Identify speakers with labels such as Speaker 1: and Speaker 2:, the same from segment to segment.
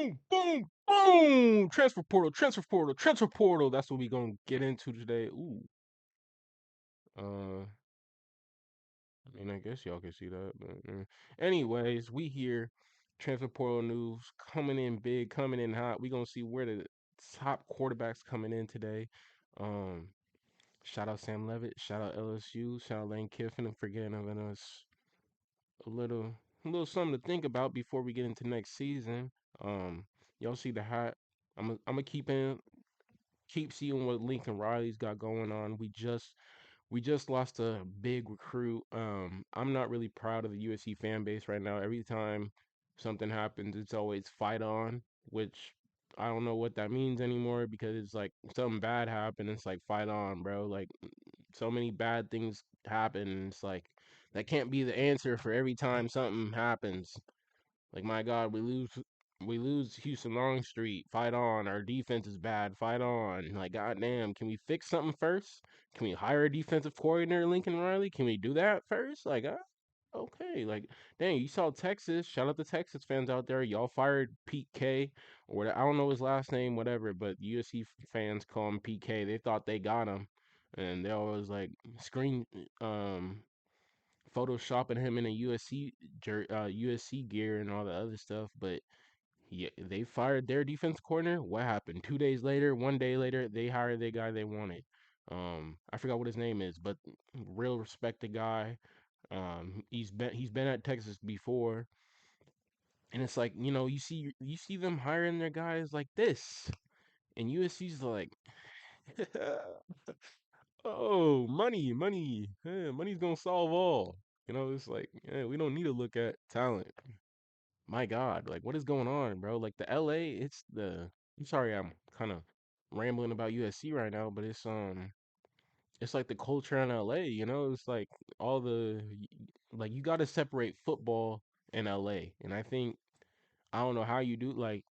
Speaker 1: boom, boom, boom. Transfer portal, transfer portal, transfer portal. That's what we gonna get into today. Ooh. Uh, I mean, I guess y'all can see that, but anyways, we here. Transfer portal news coming in big, coming in hot. We gonna see where the top quarterbacks coming in today. Um, Shout out Sam Levitt, shout out LSU, shout out Lane Kiffin, and for giving us a little something to think about before we get into next season. Um, y'all see the hat. I'm gonna keep seeing what Lincoln Riley's got going on. We just lost a big recruit. I'm not really proud of the USC fan base right now. Every time something happens, it's always fight on, which I don't know what that means anymore because it's like something bad happened. It's like fight on, bro. Like so many bad things happen. And it's like that can't be the answer for every time something happens. Like my God, we lose Houston Longstreet. Fight on. Our defense is bad. Fight on. Like goddamn, can we fix something first? Can we hire a defensive coordinator, Lincoln Riley? Can we do that first? Like, okay. Like, dang, you saw Texas. Shout out to Texas fans out there. Y'all fired Pete K. Or I don't know his last name, whatever. But USC fans call him PK. They thought they got him, and they always like screen photoshopping him in a USC gear and all the other stuff, but yeah, they fired their defense coordinator. What happened? 2 days later, one day later, they hired the guy they wanted. I forgot what his name is, but real respected guy. He's been at Texas before, and it's like you see them hiring their guys like this, and USC's like, oh, money, money, money's gonna solve all. It's like, we don't need to look at talent. My God, like what is going on, bro? Like the LA, I'm sorry I'm kind of rambling about USC right now, but it's like the culture in LA, It's like all like you got to separate football and LA. And I don't know how you do like,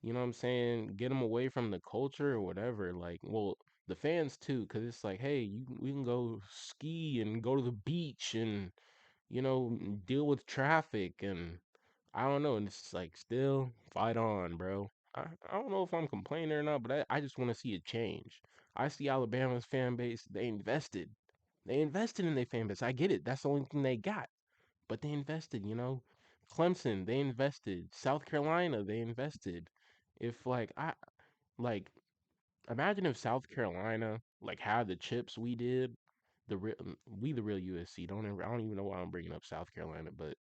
Speaker 1: you know what I'm saying, get them away from the culture or whatever. Like, well, the fans too, cuz it's like, hey, we can go ski and go to the beach and deal with traffic and I don't know. And it's like still fight on, bro. I don't know if I'm complaining or not, but I just want to see a change. I see Alabama's fan base, they invested. They invested in their fan base. I get it. That's the only thing they got. But they invested. Clemson, they invested. South Carolina, they invested. If like imagine if South Carolina like had the chips we did, the real USC. I don't even know why I'm bringing up South Carolina, but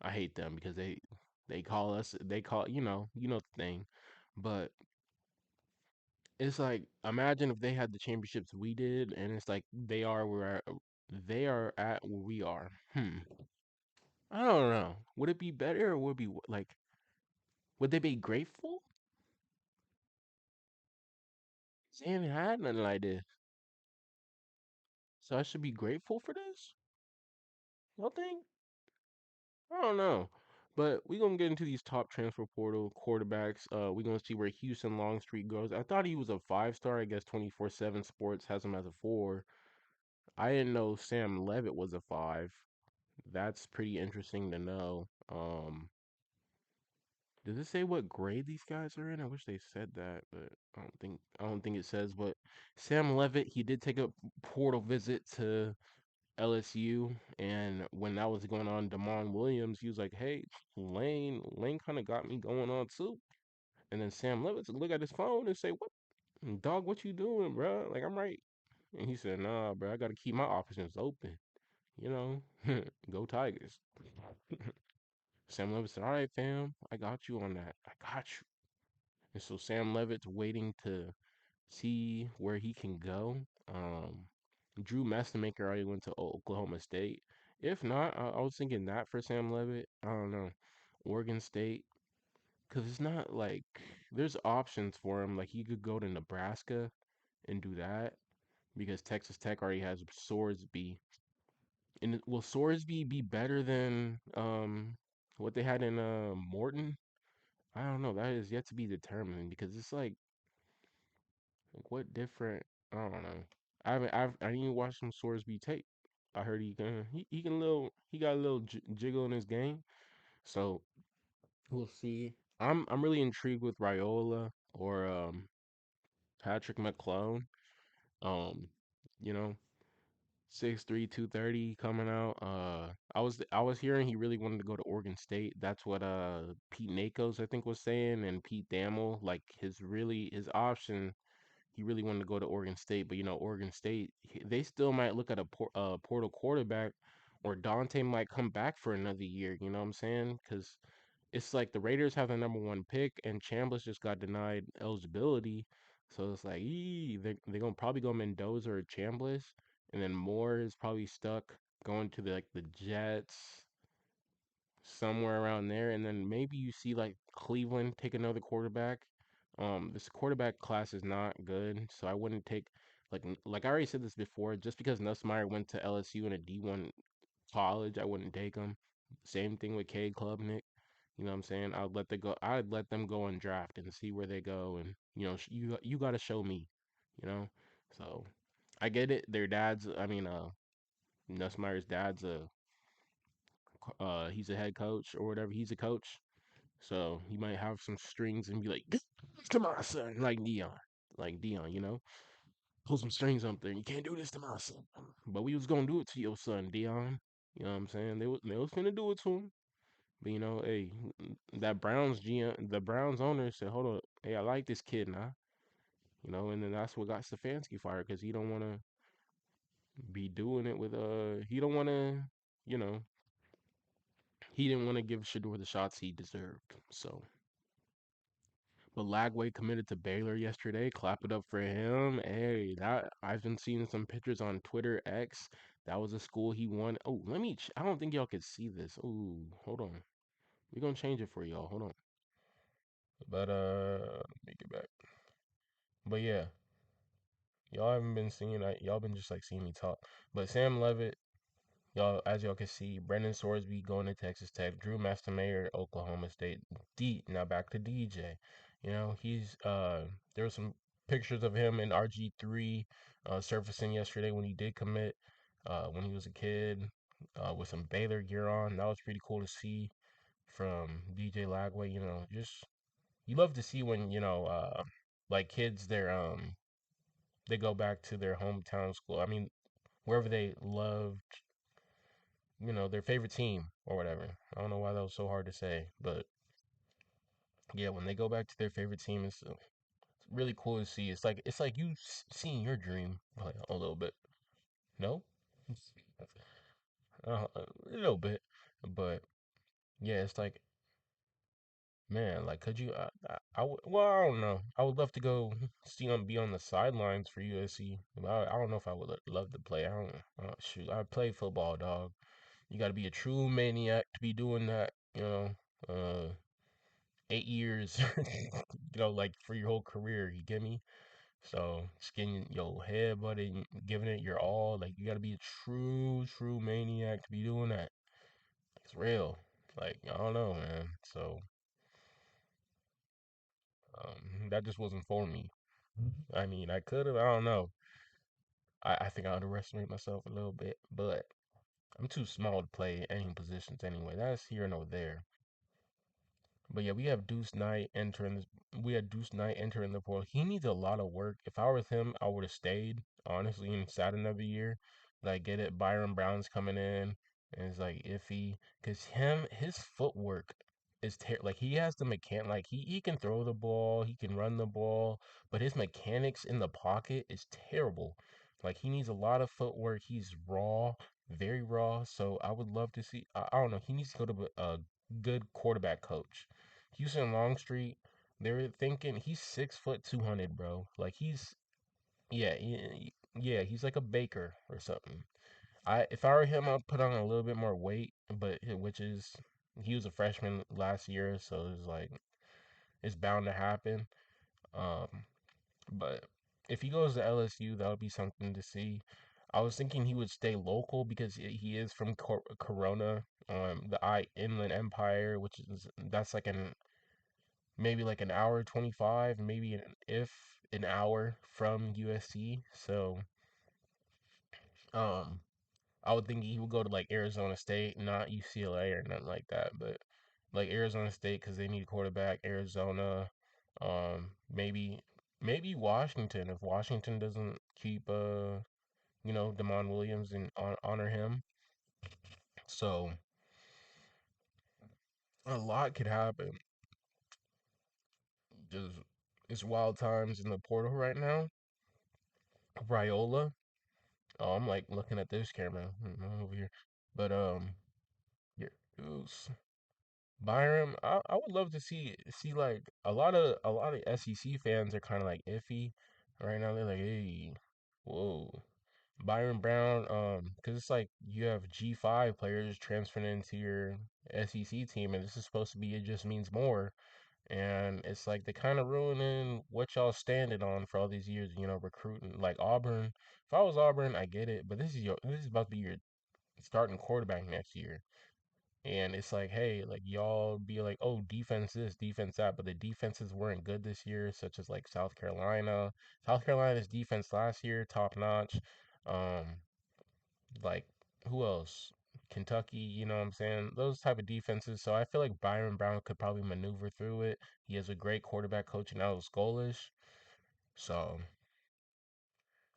Speaker 1: I hate them because they call the thing. But it's like imagine if they had the championships we did, and it's like they are at where we are. I don't know. Would it be better or would it be like would they be grateful? They haven't had nothing like this, so I should be grateful for this. Y'all think? I don't know. But we gonna get into these top transfer portal quarterbacks. We gonna see where Houston Longstreet goes. I thought he was a 5 star. I guess 24/7 Sports has him as a 4. I didn't know Sam Levitt was a 5. That's pretty interesting to know. Does it say what grade these guys are in? I wish they said that, but I don't think it says. But Sam Levitt, he did take a portal visit to LSU, and when that was going on, Damon Williams, he was like, "Hey, Lane kind of got me going on too." And then Sam Levitt look at his phone and say, "What, dog? What you doing, bro? Like I'm right." And he said, "Nah, bro, I got to keep my options open. You know, go Tigers." Sam Levitt said, "All right, fam, I got you on that. I got you." And so Sam Levitt's waiting to see where he can go. Drew Messamaker already went to Oklahoma State. If not, I was thinking that for Sam Levitt. I don't know. Oregon State. Because it's not like there's options for him. Like he could go to Nebraska and do that because Texas Tech already has Sorsby. And will Sorsby be better than what they had in Morton? I don't know. That is yet to be determined because it's like what different? I don't know. I didn't even watch some Sorsby tape. I heard he got a little jiggle in his game. So we'll see. I'm really intrigued with Raiola or Patrick McClone. Um, you know, 6'3", 230 coming out. I was hearing he really wanted to go to Oregon State. That's what Pete Nakos I think was saying, and Pete Thamel, like his option. He really wanted to go to Oregon State, but Oregon State, they still might look at a portal quarterback, or Dante might come back for another year. You know what I'm saying? Because it's like the Raiders have the number one pick, and Chambliss just got denied eligibility. So it's like, they're gonna probably go Mendoza or Chambliss, and then Moore is probably stuck going to the Jets, somewhere around there, and then maybe you see like Cleveland take another quarterback. This quarterback class is not good, so I wouldn't take like I already said this before. Just because Nussmeier went to LSU in a D1 college, I wouldn't take him. Same thing with Cade Klubnik. You know what I'm saying? I'd let them go and draft and see where they go, and you got to show me, you know. So I get it. Their dad's, I mean, Nussmeier's dad's he's a head coach or whatever. He's a coach, so he might have some strings and be like, "Get this to my son," like Dion, pull some strings up there. You can't do this to my son, but we was gonna do it to your son, Dion. You know what I'm saying? They was finna do it to him. But hey, that Browns GM, the Browns owner said, "Hold on, hey, I like this kid now." And then that's what got Stefanski fired because he don't want to be doing it with he don't want to, you know, he didn't want to give Shador the shots he deserved. So, but Lagway committed to Baylor yesterday. Clap it up for him. Hey, that I've been seeing some pictures on Twitter X. That was a school he won. Oh, I don't think y'all could see this. Oh, hold on. We're gonna change it for y'all. Hold on. But let me get back. But yeah, y'all haven't been seeing. Y'all been just like seeing me talk. But Sam Levitt, y'all, as y'all can see, Brendan Sorsby going to Texas Tech, Drew Mastermayer, Oklahoma State. Now back to DJ. He's there were some pictures of him in RG3 surfacing yesterday when he did commit, when he was a kid, with some Baylor gear on. That was pretty cool to see from DJ Lagway. Just you love to see when like kids they go back to their hometown school. I mean, wherever they loved, their favorite team or whatever. I don't know why that was so hard to say, but yeah, when they go back to their favorite team, it's really cool to see. It's like you seeing your dream, like, a little bit. No, a little bit, but yeah, it's like, man, like, could you? Well, I don't know. I would love to go see them be on the sidelines for USC. I don't know if I would love to play. I don't. Shoot, I play football, dog. You got to be a true maniac to be doing that. 8 years, like for your whole career. You get me? So just getting your head, buddy, and giving it your all. Like you got to be a true, true maniac to be doing that. It's real. Like I don't know, man. So that just wasn't for me. I mean, I could have. I don't know. I think I underestimate myself a little bit, but I'm too small to play any positions anyway. That's here nor there. But yeah, we had Deuce Knight entering the portal. He needs a lot of work. If I was him, I would have stayed, honestly, and sat another year. Like, get it. Byron Brown's coming in, and it's like iffy. Cause his footwork is like he has the like he can throw the ball, he can run the ball, but his mechanics in the pocket is terrible. Like he needs a lot of footwork. He's raw, very raw. So I would love to see. I don't know. He needs to go to a good quarterback coach. Houston Longstreet, they were thinking he's 6 foot 200, bro. Like yeah, yeah, he's like a baker or something. If I were him, I'd put on a little bit more weight, but which is he was a freshman last year, so it's like it's bound to happen. Um, but if he goes to LSU, that would be something to see. I was thinking he would stay local because he is from Corona, the Inland Empire, which is that's like maybe like an hour 25, maybe if an hour from USC. So, um, I would think he would go to like Arizona State, not UCLA or nothing like that. But like Arizona State because they need a quarterback. Arizona, maybe Washington if Washington doesn't keep Damon Williams and honor him. So a lot could happen. Just it's wild times in the portal right now. Riola. Oh, I'm like looking at this camera over here, but yeah, it was Byram. I would love to see like a lot of SEC fans are kind of like iffy right now. They're like, hey, whoa. Byron Brown, because it's like you have G5 players transferring into your SEC team, and this is supposed to be it just means more. And it's like they kind of ruining what y'all standing on for all these years, recruiting. Like Auburn, if I was Auburn, I get it, but this is about to be your starting quarterback next year. And it's like, hey, like y'all be like, oh, defense this, defense that, but the defenses weren't good this year, such as like South Carolina. South Carolina's defense last year, top notch. Um, like who else? Kentucky, you know what I'm saying? Those type of defenses. So I feel like Byron Brown could probably maneuver through it. He has a great quarterback coach now, Scolish. So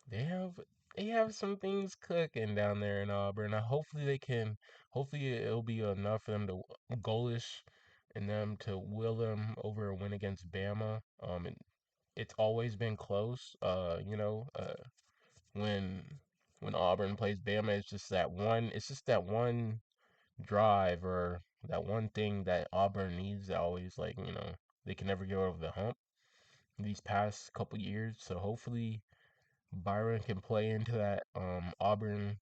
Speaker 1: they have they have some things cooking down there in Auburn. Hopefully they can. Hopefully it'll be enough for them to goalish and them to will them over a win against Bama. And it's always been close. When Auburn plays Bama, it's just that one. It's just that one drive or that one thing that Auburn needs. That always they can never get over the hump these past couple years. So hopefully Byron can play into that Auburn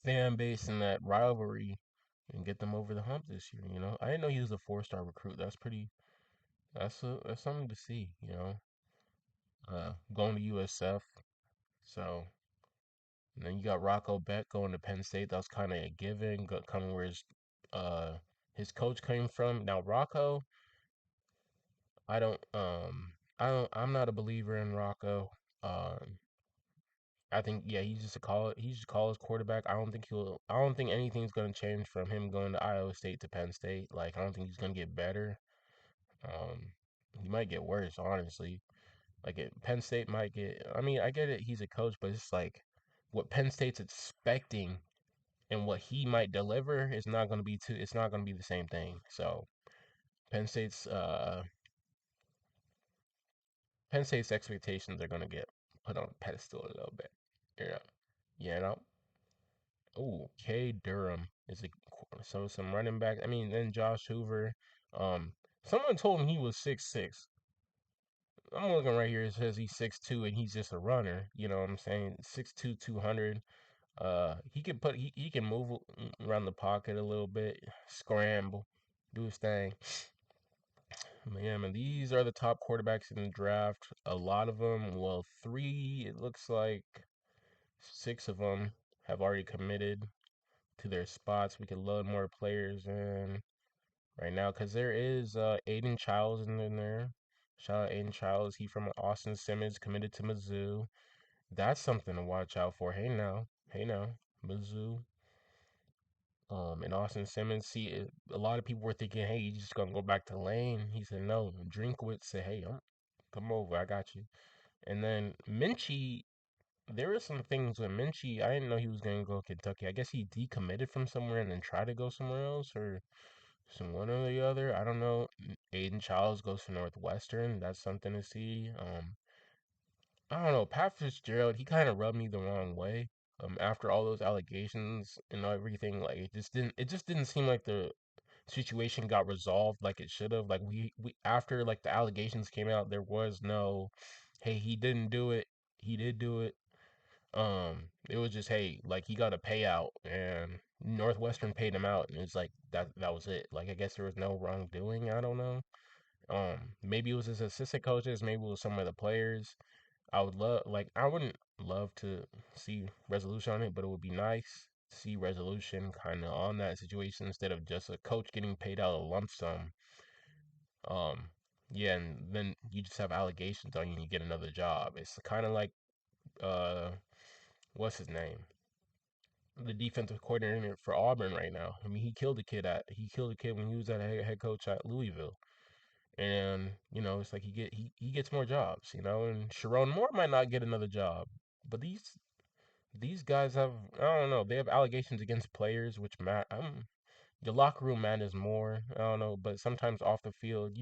Speaker 1: fan base and that rivalry and get them over the hump this year. I didn't know he was a 4-star recruit. That's pretty. That's something to see. Going to USF. So and then you got Rocco Beck going to Penn State. That was kind of a given. Coming where his coach came from. Now Rocco, I don't I'm not a believer in Rocco. Um, I think yeah, he's just a college quarterback. I don't think anything's gonna change from him going to Iowa State to Penn State. Like I don't think he's gonna get better. Um, he might get worse, honestly. Penn State might get. I mean, I get it. He's a coach, but it's like what Penn State's expecting and what he might deliver is not gonna be too. It's not gonna be the same thing. So Penn State's uh Penn State's expectations are gonna get put on a pedestal a little bit. Yeah, you know. Oh, K Durham is some running back. I mean, then Josh Hoover. Um, someone told me he was 6'6". I'm looking right here. It says he's 6'2" and he's just a runner. You know what I'm saying? 6'2", 200. He can move around the pocket a little bit, scramble, do his thing. Yeah, man, these are the top quarterbacks in the draft. A lot of them, well, three, it looks like six of them have already committed to their spots. We could load more players in right now because there is Aiden Childs in there. Shout out Aiden Childs. He from Austin Simmons committed to Mizzou. That's something to watch out for. Hey now, Mizzou. And Austin Simmons. See, a lot of people were thinking, hey, you just gonna go back to Lane. He said no. Drinkwitz said, hey, come over. I got you. And then Minchie, there were some things with Minchie. I didn't know he was going to go to Kentucky. I guess he decommitted from somewhere and then tried to go somewhere else or some one or the other. I don't know. Aiden Childs goes to Northwestern. That's something to see. I don't know. Pat Fitzgerald, he kind of rubbed me the wrong way. After all those allegations and everything, like it just didn't seem like the situation got resolved like it should have. Like we after like the allegations came out, there was no, hey, he didn't do it. He did do it. It was just, hey, like he got a payout and Northwestern paid him out, and it's like that was it. Like I guess there was no wrongdoing. I don't know. Maybe it was his assistant coaches, maybe it was some of the players. I wouldn't love to see resolution on it, but it would be nice to see resolution kind of on that situation instead of just a coach getting paid out a lump sum. Um, yeah, and then you just have allegations on you and you get another job. It's kind of like uh, what's his name? the defensive coordinator for Auburn right now. I mean, he killed a kid when he was at head coach at Louisville. And it's like he gets more jobs, and Sharon Moore might not get another job. But these guys have, I don't know, they have allegations against players which the locker room matters more. I don't know, but sometimes off the field,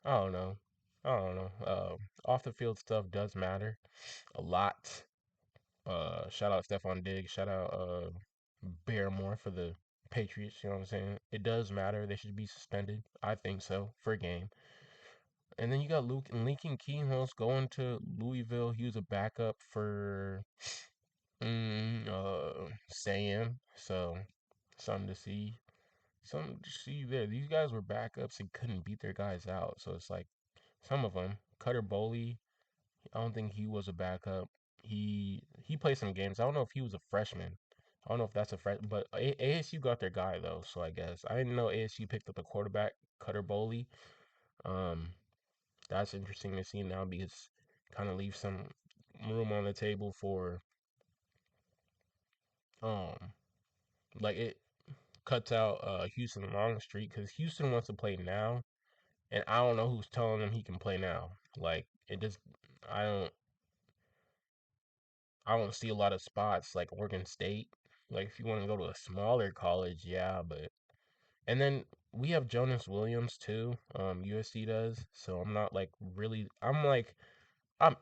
Speaker 1: I don't know. I don't know. Off the field stuff does matter a lot. Shout out Stephon Diggs. Shout out Barrymore for the Patriots. You know what I'm saying? It does matter. They should be suspended. I think so for a game. And then you got Luke and Lincoln Keenholz going to Louisville. He was a backup for Sam. So something to see. Something to see there. These guys were backups and couldn't beat their guys out. So it's like some of them. Cutter Boley, I don't think he was a backup. He played some games. I don't know if he was a freshman. I don't know if that's a freshman, but ASU got their guy though. So I guess I didn't know ASU picked up the quarterback Cutter Boley. Um, that's interesting to see now because kind of leaves some room on the table for um like it cuts out Houston Longstreet because Houston wants to play now, and I don't know who's telling him he can play now. Like it just I don't I don't see a lot of spots like Oregon State. Like if you want to go to a smaller college, yeah, but and then we have Jonas Williams too. USC does. So I'm not like really I'm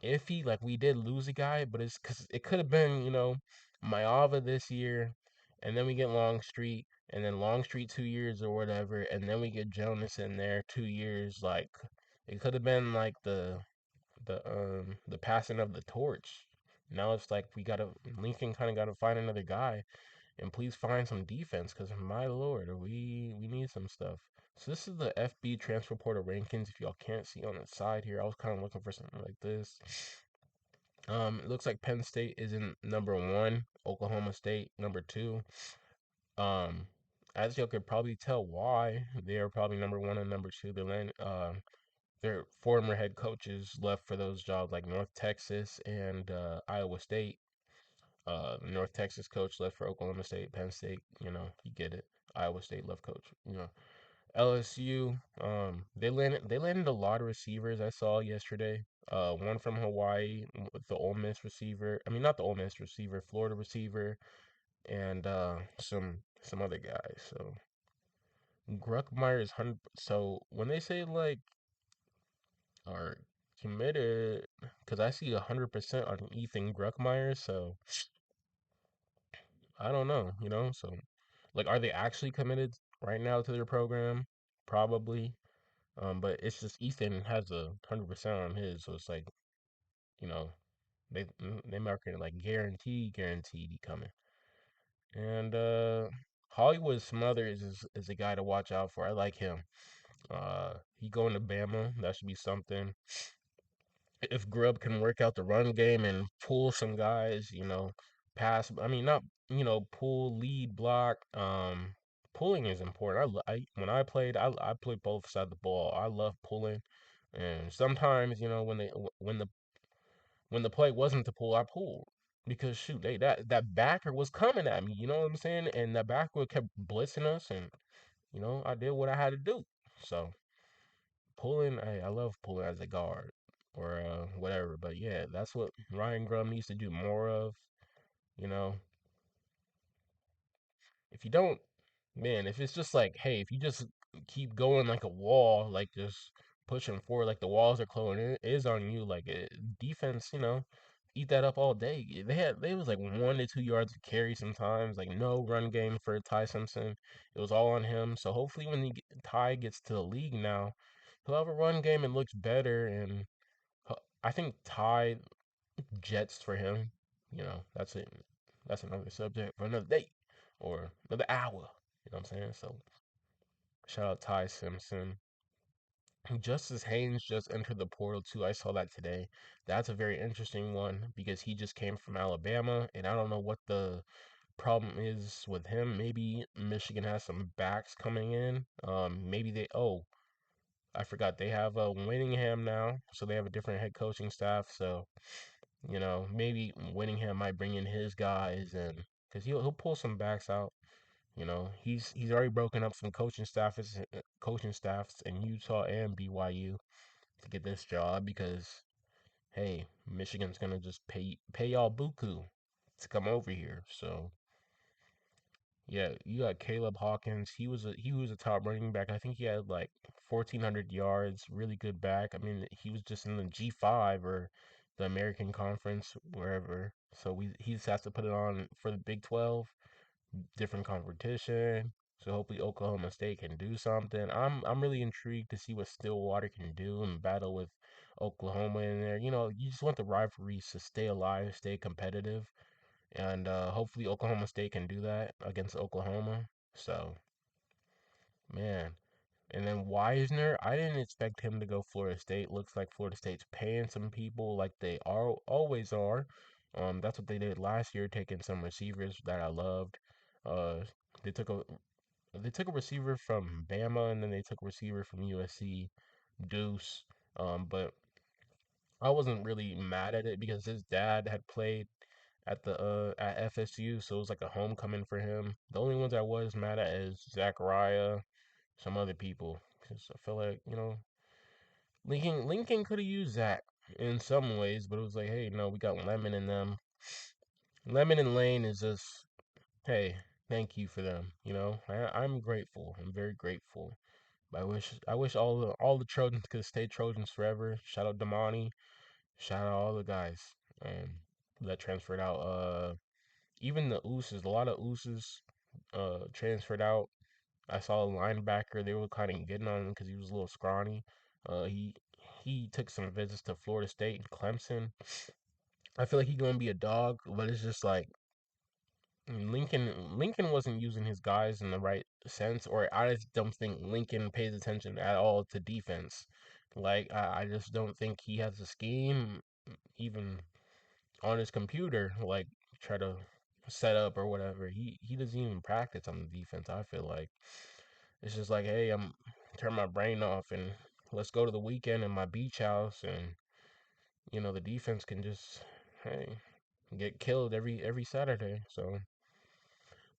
Speaker 1: iffy. Like we did lose a guy, but it's because it could have been, Mayava this year, and then we get Longstreet, and then Longstreet 2 years or whatever, and then we get Jonas in there 2 years. Like it could have been like the passing of the torch. Now it's like we gotta Lincoln kind of gotta find another guy, and please find some defense, cause my lord, we need some stuff. So this is the FB transfer portal rankings. If y'all can't see on the side here, I was kind of looking for something like this. It looks like Penn State is in number one, Oklahoma State number two. Um, as y'all could probably tell why they are probably number one and number two. Their former head coaches left for those jobs like North Texas and Iowa State. North Texas coach left for Oklahoma State, Penn State, you get it. Iowa State left coach. LSU, they landed a lot of receivers I saw yesterday. One from Hawaii with the Ole Miss receiver. I mean, not the Ole Miss receiver, Florida receiver, and some other guys. So Gruckmeyer is 100. So when they say like are committed, because I see 100% on Ethan Gruckmeyer. So I don't know, So like, are they actually committed right now to their program? Probably. But it's just Ethan has 100% on his, so it's like, you know, they market it like guaranteed he coming. And Hollywood Smothers is a guy to watch out for. I like him. He going to Bama. That should be something. If Grubb can work out the run game and pull some guys, pass. I mean, not pull, lead, block. Pulling is important. When I played both sides of the ball. I love pulling, and sometimes when the play wasn't to pull, I pulled because shoot, that backer was coming at me. You know what I'm saying? And that backer kept blitzing us, and I did what I had to do. So pulling, I love pulling as a guard or whatever. But yeah, that's what Ryan Grum needs to do more of. You know, if you don't, man, if it's just like, hey, if you just keep going like a wall, like just pushing forward, like the walls are closing, it is on you. Like defense, eat that up all day. They was like 1 to 2 yards of carry sometimes, like no run game for Ty Simpson. It was all on him. So hopefully when Ty gets to the league now, he'll have a run game and looks better. And I think Ty Jets for him. That's it. That's another subject for another day or another hour. You know what I'm saying? So shout out Ty Simpson. Justice Haynes just entered the portal too. I saw that today. That's a very interesting one because he just came from Alabama, and I don't know what the problem is with him. Maybe Michigan has some backs coming in. Maybe I forgot they have Winningham now, so they have a different head coaching staff. So maybe Winningham might bring in his guys, and because he'll pull some backs out. You know, he's already broken up some coaching staffs in Utah and BYU to get this job because hey, Michigan's gonna just pay y'all buku to come over here. So yeah, you got Caleb Hawkins. He was a top running back. I think he had like 1,400 yards, really good back. I mean, he was just in the G5 or the American Conference, wherever. So he just has to put it on for the Big 12, different competition. So hopefully Oklahoma State can do something. I'm really intrigued to see what Stillwater can do and battle with Oklahoma in there. You know, you just want the rivalries to stay alive, stay competitive, and hopefully Oklahoma State can do that against Oklahoma. So man, and then Wisner, I didn't expect him to go Florida State. Looks like Florida State's paying some people like they are always are. That's what they did last year, taking some receivers that I loved. Uh, they took a they took a receiver from Bama and then they took a receiver from USC, Deuce. But I wasn't really mad at it because his dad had played at FSU, so it was like a homecoming for him. The only ones I was mad at is Zachariah, some other people, because I feel like Lincoln could have used Zach in some ways, but it was like, hey, no, we got Lemon in them. Lemon and Lane is just, hey, thank you for them. I'm grateful. I'm very grateful. But I wish all the Trojans could stay Trojans forever. Shout out Damani. Shout out all the guys um that transferred out. Even the Ooses, a lot of Ooses transferred out. I saw a linebacker, they were kind of getting on him because he was a little scrawny. He took some visits to Florida State and Clemson. I feel like he's gonna be a dog, but it's just like Lincoln wasn't using his guys in the right sense, or I just don't think Lincoln pays attention at all to defense. Like I just don't think he has a scheme even on his computer, like try to set up or whatever. He doesn't even practice on the defense. I feel like it's just like, hey, I'm turn my brain off and let's go to the weekend in my beach house, and the defense can just hey get killed every Saturday. So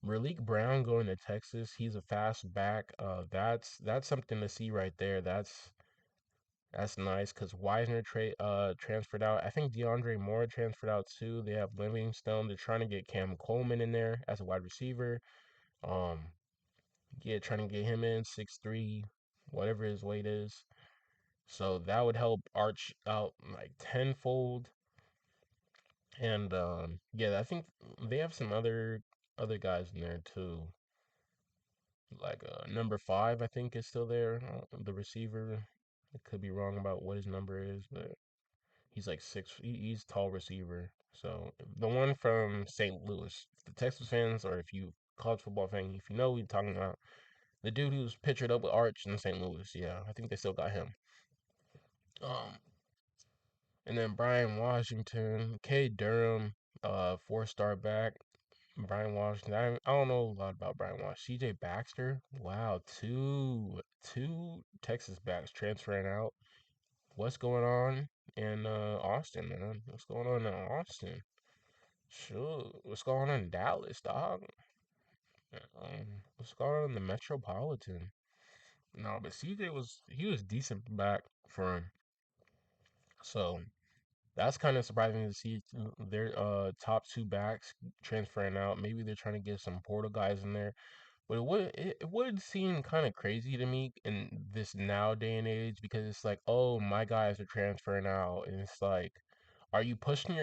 Speaker 1: Malik Brown going to Texas, he's a fast back. That's something to see right there. That's nice because Wisner transferred out. I think DeAndre Moore transferred out too. They have Livingstone. They're trying to get Cam Coleman in there as a wide receiver. Um, yeah, trying to get him in 6'3", whatever his weight is. So that would help Arch out like tenfold. And yeah, I think they have some other guys in there too. Like number 5, I think is still there. The receiver. I could be wrong about what his number is, but he's like he's tall receiver. So the one from St. Louis, the Texas fans, or if you college football fan, if you know what we're talking about, the dude who's pictured up with Arch in St. Louis. Yeah, I think they still got him. Um, and then Brian Washington, K. Durham, 4-star back. Brian Washington. I don't know a lot about Brian Washington. C.J. Baxter. Wow, two Texas backs transferring out. What's going on in Austin, man? What's going on in Austin? Sure. What's going on in Dallas, dog? What's going on in the Metropolitan? No, but CJ he was decent back for him. So that's kind of surprising to see their top 2 backs transferring out. Maybe they're trying to get some portal guys in there. But it would seem kind of crazy to me in this now day and age because it's like, oh, my guys are transferring out, and it's like, are you pushing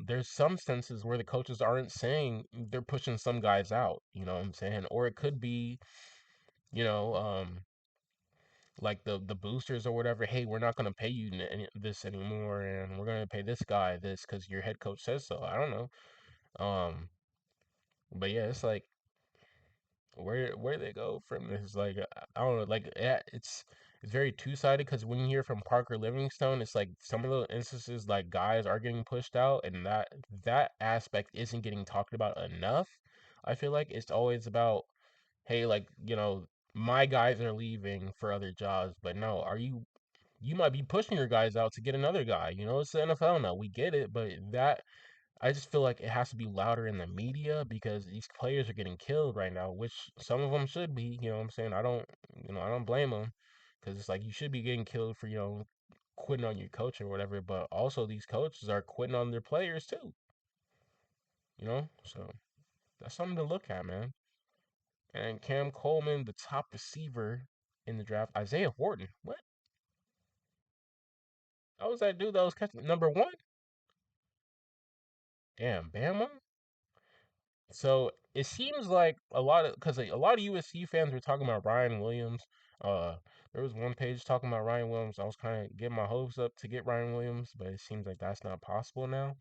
Speaker 1: there's some senses where the coaches aren't saying they're pushing some guys out, you know what I'm saying? Or it could be, you know, like the boosters or whatever, hey, we're not gonna pay you this anymore, and we're gonna pay this guy this because your head coach says so. I don't know. Um, but yeah, it's like where they go from this like I don't know like yeah, it's very two-sided because when you hear from Parker Livingstone, it's like some of the instances like guys are getting pushed out and that aspect isn't getting talked about enough. I feel like it's always about, hey, like, my guys are leaving for other jobs, but no, you might be pushing your guys out to get another guy. It's the NFL now, we get it, but I just feel like it has to be louder in the media because these players are getting killed right now, which some of them should be. You know what I'm saying? I don't blame them because it's like you should be getting killed for, quitting on your coach or whatever. But also, these coaches are quitting on their players too, So that's something to look at, man. And Cam Coleman, the top receiver in the draft, Isaiah Horton. What? How was that dude that was catching number one? Damn, Bama. So it seems like because a lot of USC fans were talking about Ryan Williams. Uh, there was one page talking about Ryan Williams. I was kind of getting my hopes up to get Ryan Williams, but it seems like that's not possible now.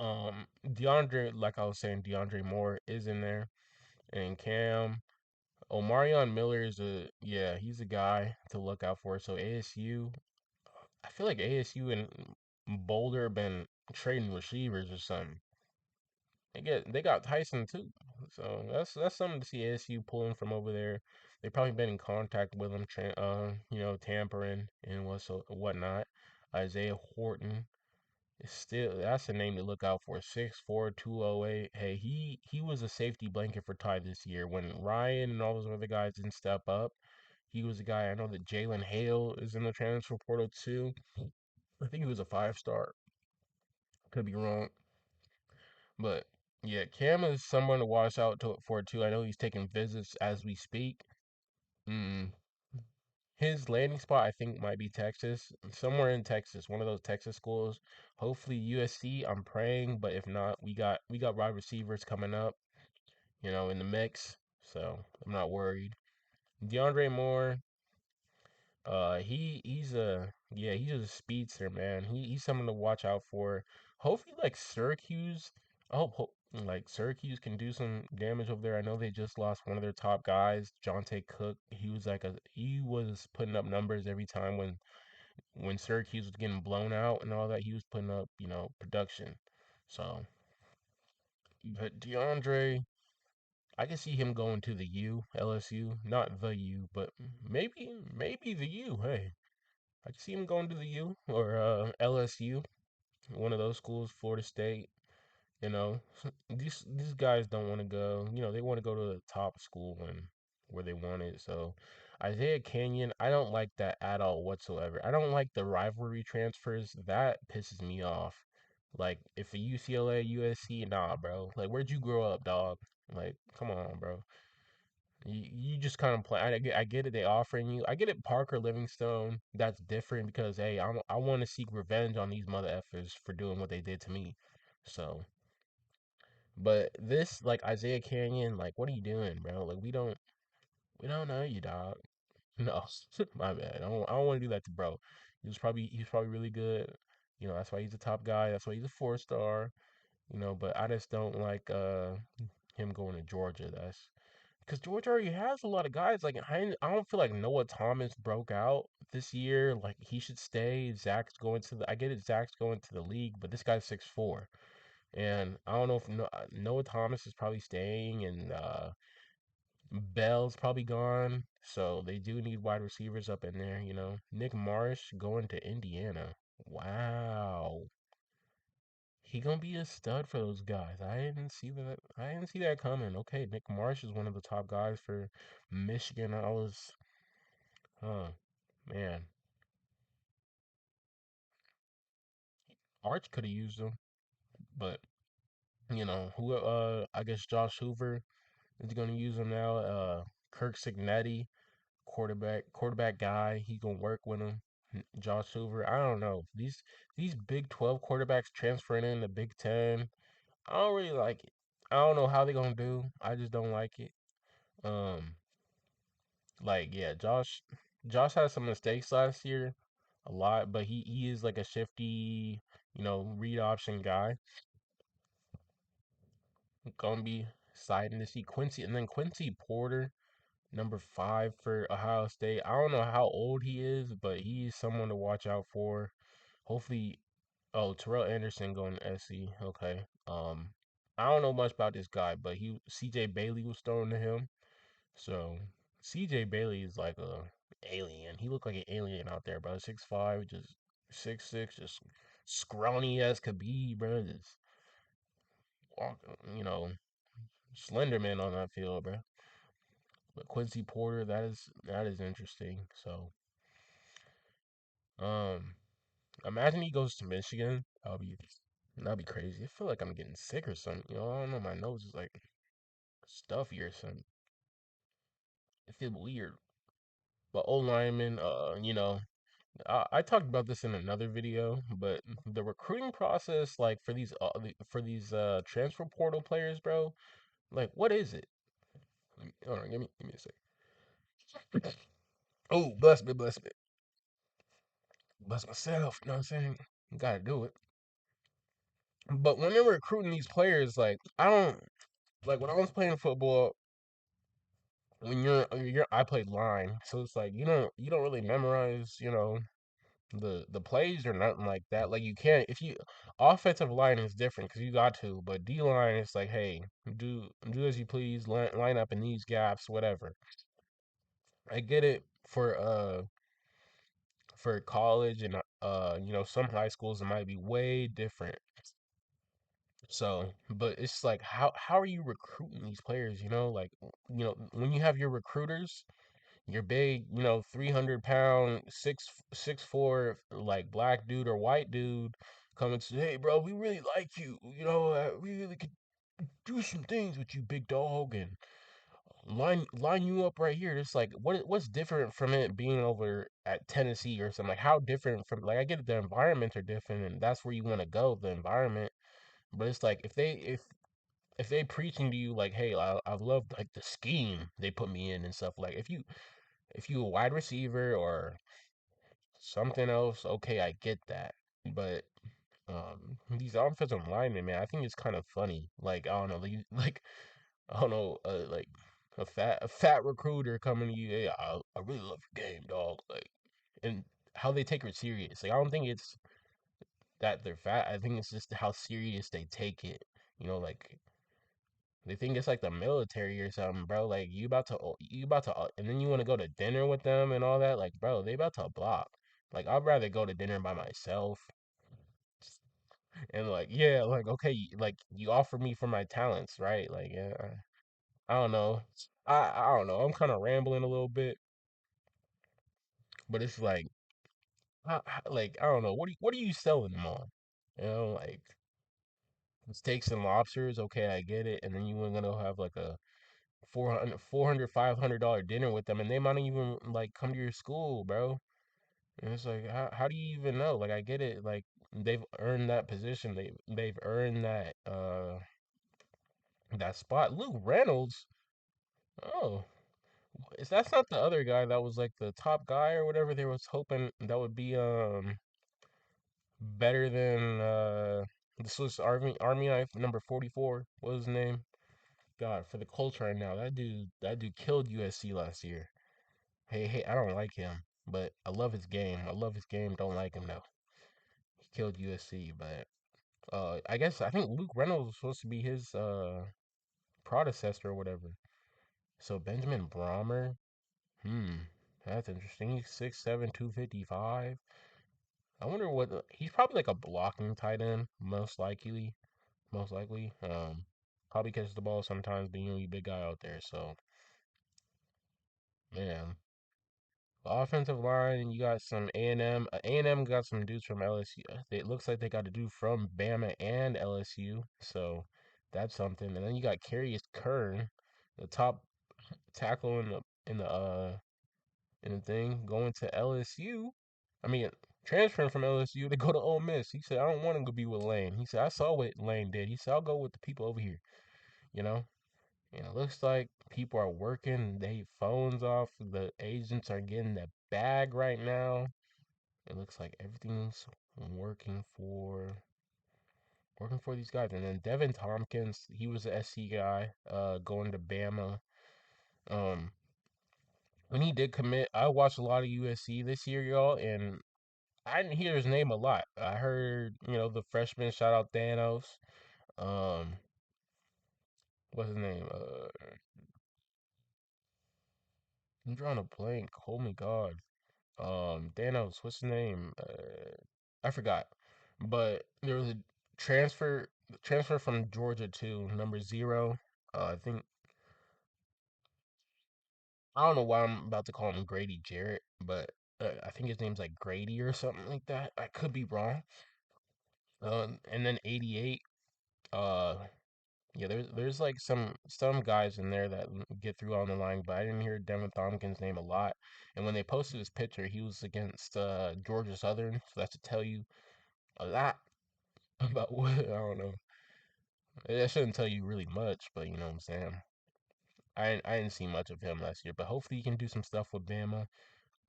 Speaker 1: DeAndre, like I was saying, DeAndre Moore is in there, and Cam. Omarion Miller is he's a guy to look out for. So ASU, I feel like ASU and Boulder been trading receivers or something. They got Tyson too, so that's something to see ASU pulling from over there. They probably been in contact with him, tampering and whatnot. Isaiah Horton is still that's a name to look out for. 6'4", 208. Hey, he was a safety blanket for Ty this year when Ryan and all those other guys didn't step up. He was a guy. I know that Jalen Hale is in the transfer portal too. I think he was a 5-star. Could be wrong. But yeah, Cam is someone to watch out for too. I know he's taking visits as we speak. Mm. His landing spot, I think, might be Texas, somewhere in Texas, one of those Texas schools. Hopefully USC. I'm praying, but if not, we got wide receivers coming up, in the mix. So I'm not worried. DeAndre Moore, he's a speedster, man. He's someone to watch out for. Hopefully, like Syracuse, like Syracuse can do some damage over there. I know they just lost one of their top guys, Jonte Cook. He was putting up numbers every time when Syracuse was getting blown out and all that. He was putting up, production. So, but DeAndre, I can see him going to the LSU, not the U, but maybe the U. Hey. I can see him going to the U or LSU, one of those schools, Florida State. You know, these guys don't want to go. They want to go to the top school and where they want it. So Isaiah Canyon, I don't like that at all whatsoever. I don't like the rivalry transfers. That pisses me off. Like if a UCLA, USC, nah, bro. Like where'd you grow up, dog? Like come on, bro. You just kind of play. I get it. They offering you. I get it. Parker Livingstone. That's different because hey, I want to seek revenge on these mother effers for doing what they did to me. So, but this like Isaiah Canyon, like what are you doing, bro? Like we don't know you, dog. No, my bad. I don't want to do that to bro. He was probably really good. That's why he's a top guy. That's why he's a 4-star. But I just don't like him going to Georgia. That's because Georgia already has a lot of guys. Like I don't feel like Noah Thomas broke out this year. Like he should stay. I get it. Zach's going to the league, but this guy's 6'4", and I don't know if Noah Thomas is probably staying, and Bell's probably gone. So they do need wide receivers up in there. Nick Marsh going to Indiana. Wow. He gonna be a stud for those guys. I didn't see that. I didn't see that coming. Okay, Nick Marsh is one of the top guys for Michigan. Man, Arch could have used him, but I guess Josh Hoover is gonna use him now. Kirk Signetti, quarterback guy. He gonna work with him. Josh Hoover. I don't know these Big 12 quarterbacks transferring in the Big 10. I don't really like it. I don't know how they gonna do. I just don't like it. Um, like yeah, Josh had some mistakes last year, a lot, but he is like a shifty, read option guy. Gonna be exciting to see Quincy and then Quincy Porter, number 5 for Ohio State. I don't know how old he is, but he's someone to watch out for. Hopefully, oh Terrell Anderson going to SC. Okay. I don't know much about this guy, but CJ Bailey was thrown to him. So CJ Bailey is like a alien. He looked like an alien out there, bro. 6'5", just 6'6", just scrawny as could be, bro. Just walking, Slenderman on that field, bro. But Quincy Porter, that is interesting. So, um, imagine he goes to Michigan. That'd be crazy. I feel like I'm getting sick or something. I don't know. My nose is like stuffy or something. I feel weird. But old lineman, I talked about this in another video, but the recruiting process, like for these transfer portal players, bro, like what is it? Hold on, give me a second. Oh, bless me, bless myself. You know what I'm saying? Gotta do it. But when they're recruiting these players, like I don't like when I was playing football. When I played line, so it's like you don't really memorize, the plays or nothing like that. Like you can't if you offensive line is different because you got to, but D line is like, hey, do as you please, line up in these gaps, whatever. I get it for college and some high schools it might be way different. So, but it's like how are you recruiting these players? Like when you have your recruiters, your big, 300 pound, 6'4", like black dude or white dude coming to, hey, bro, we really like you. We really could do some things with you, big dog, and line you up right here. It's like, what's different from it being over at Tennessee or something? Like, how different from, like, I get it, the environments are different, and that's where you want to go, the environment. But it's like, if they preaching to you like, hey, I love like the scheme they put me in and stuff. Like if you a wide receiver or something else, okay, I get that. But these offensive linemen, man, I think it's kind of funny. Like I don't know, like I don't know, like a fat recruiter coming to you, hey, I really love your game, dog. Like and how they take it serious. Like I don't think it's that they're fat. I think it's just how serious they take it. Like they think it's like the military or something, bro. Like and then you want to go to dinner with them and all that. Like, bro, they about to block. Like, I'd rather go to dinner by myself and like, yeah, like, okay, like you offer me for my talents, right? Like, yeah, I don't know. I don't know. I'm kind of rambling a little bit, but it's like, like I don't know. What are you selling them on? Like steaks and lobsters. Okay, I get it. And then you were gonna have like a 400 $500 dinner with them and they might not even like come to your school, bro. And it's like how do you even know? Like I get it, like they've earned that position, they've earned that spot. Luke Reynolds, oh, is that's not the other guy that was like the top guy or whatever they was hoping that would be better than the Swiss Army knife number 44, what was his name? God, for the Colts right now, that dude killed USC last year. Hey, I don't like him, but I love his game. I love his game. Don't like him though. He killed USC, but I think Luke Reynolds was supposed to be his predecessor or whatever. So Benjamin Brommer, hmm, that's interesting. He's 6'7", 255. I wonder he's probably like a blocking tight end, most likely. Most likely. Probably catches the ball sometimes, being a big guy out there. So man, offensive line, you got some A&M. A&M got some dudes from LSU. It looks like they got a dude from Bama and LSU, so that's something. And then you got Carius Kern, the top tackle in the thing, going to LSU. I mean, transferring from LSU to go to Ole Miss. He said, "I don't want to go be with Lane." He said, "I saw what Lane did." He said, "I'll go with the people over here." You know. And it looks like people are working their phones off. The agents are getting the bag right now. It looks like everything's working for these guys. And then Devin Tompkins, he was the SC guy, going to Bama. Um, when he did commit, I watched a lot of USC this year, y'all, and I didn't hear his name a lot. I heard, the freshman shout out Thanos. Um, what's his name? I'm drawing a blank. Oh my God. Thanos, what's his name? I forgot. But there was a transfer transfer from Georgia to number 0. I think I don't know why I'm about to call him Grady Jarrett, but I think his name's like Grady or something like that. I could be wrong. And then 88. Uh, yeah, there's like some guys in there that get through on the line, but I didn't hear Devin Tompkins' name a lot. And when they posted his picture, he was against Georgia Southern, so that's to tell you a lot about what I don't know. That shouldn't tell you really much, but you know what I'm saying. I didn't see much of him last year, but hopefully he can do some stuff with Bama.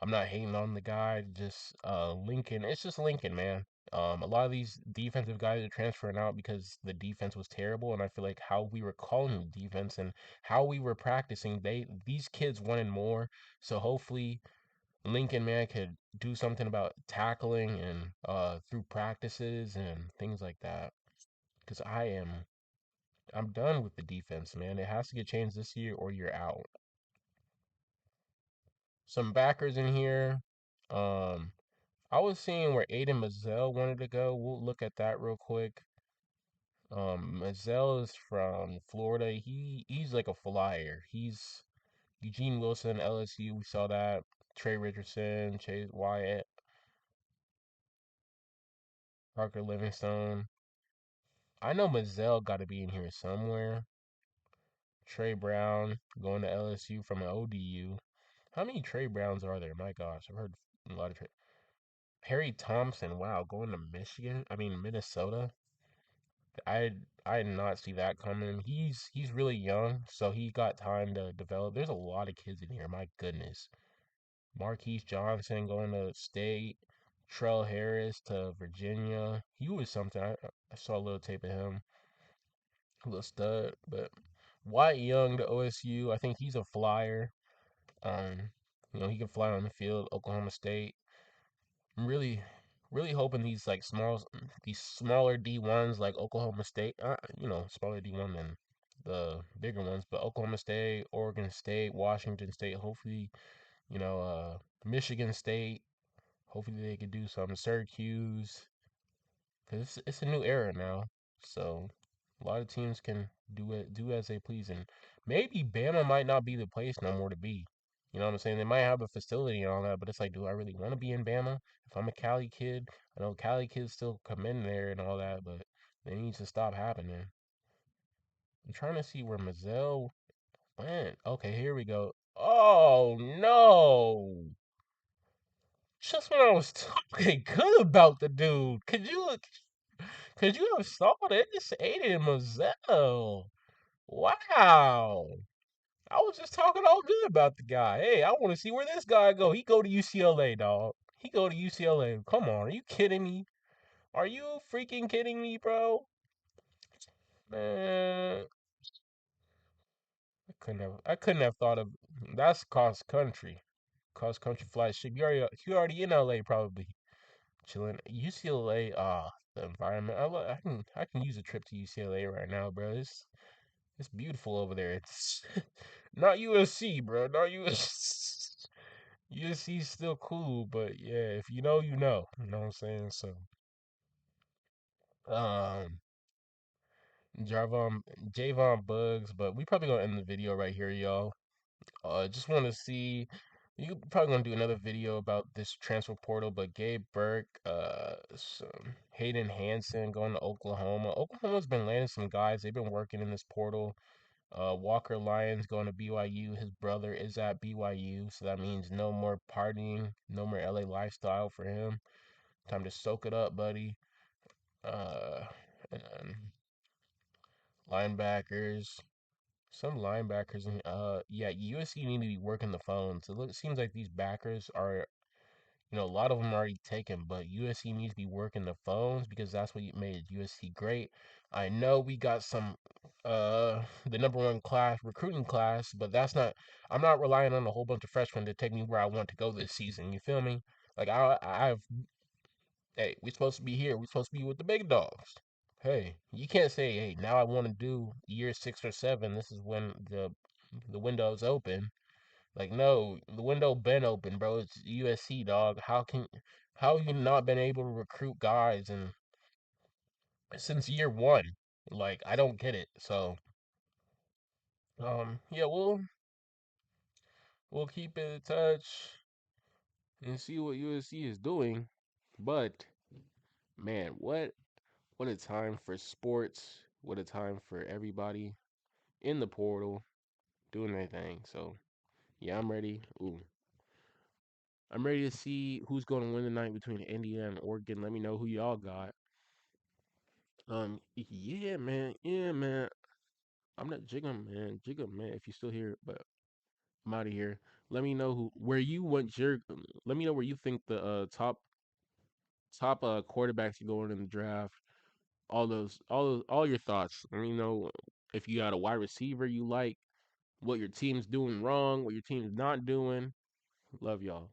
Speaker 1: I'm not hating on the guy, just Lincoln. It's just Lincoln, man. A lot of these defensive guys are transferring out because the defense was terrible, and I feel like how we were calling the defense and how we were practicing, these kids wanted more. So hopefully Lincoln, man, could do something about tackling and through practices and things like that. Because I'm done with the defense, man. It has to get changed this year or you're out. Some backers in here. Um, I was seeing where Aiden Mazzell wanted to go. We'll look at that real quick. Mazzell is from Florida. He's like a flyer. He's Eugene Wilson, LSU. We saw that. Trey Richardson, Chase Wyatt, Parker Livingstone. I know Mazzell got to be in here somewhere. Trey Brown going to LSU from an ODU. How many Trey Browns are there? My gosh, I've heard a lot of Trey. Harry Thompson, wow, going to Michigan. I mean Minnesota. I I did not see that coming. He's really young, so he got time to develop. There's a lot of kids in here. My goodness. Marquise Johnson going to State. Trell Harris to Virginia. He was something. I saw a little tape of him. A little stud. But Wyatt Young to OSU. I think he's a flyer. Um, he can fly on the field. Oklahoma State. I'm really hoping these smaller D1s like Oklahoma State, smaller D1 than the bigger ones, but Oklahoma State, Oregon State, Washington State, hopefully, Michigan State, hopefully they could do something. Syracuse, because it's a new era now, so a lot of teams can do as they please, and maybe Bama might not be the place no more to be. You know what I'm saying? They might have a facility and all that, but it's like, do I really want to be in Bama? If I'm a Cali kid, I know Cali kids still come in there and all that, but they need to stop happening. I'm trying to see where Mazzell went. Okay, here we go. Oh no! Just when I was talking good about the dude, could you have saw this? Aiden Mazzell. Wow. I was just talking all good about the guy. Hey, I want to see where this guy go. He go to UCLA, dog. He go to UCLA. Come on, are you kidding me? Are you freaking kidding me, bro? Man, I couldn't have thought of that's cross country. Cross country flight shit. You already in LA probably. Chilling. UCLA, the environment. I can use a trip to UCLA right now, bro. It's beautiful over there. It's not USC, bro. Not USC. USC's still cool, but yeah, if you know, you know. You know what I'm saying? So, um, Javon, Javon Bugs, but we probably gonna end the video right here, y'all. Just want to see. You probably gonna do another video about this transfer portal, but Gabe Burke, Hayden Hanson going to Oklahoma. Oklahoma's been landing some guys. They've been working in this portal. Walker Lyons going to BYU. His brother is at BYU, so that means no more partying, no more LA lifestyle for him. Time to soak it up, buddy. Uh, and linebackers, some linebackers, yeah, USC need to be working the phones. Seems like these backers are, a lot of them are already taken, but USC needs to be working the phones because that's what made USC great. I know we got the number one class recruiting class, but I'm not relying on a whole bunch of freshmen to take me where I want to go this season. You feel me? Like hey, we supposed to be here. We supposed to be with the big dogs. Hey, you can't say, hey, now I want to do year 6 or 7. This is when the window's open. Like, no, the window been open, bro. It's USC, dog. How have you not been able to recruit guys and
Speaker 2: since year one. Like I don't get it. So yeah, we'll keep in touch.
Speaker 1: and see what USC is doing. But man, what a time for sports. What a time for everybody in the portal doing their thing. So yeah, I'm ready. Ooh, I'm ready to see who's going to win tonight between Indiana and Oregon. Let me know who y'all got. Yeah, man. Yeah, man. I'm not Jigga, man. Jigga, man. If you're still here, but I'm out of here. Let me know where you want your. Let me know where you think the top quarterbacks are going in the draft. All your thoughts. Let me know if you got a wide receiver you like, what your team's doing wrong, what your team's not doing. Love y'all.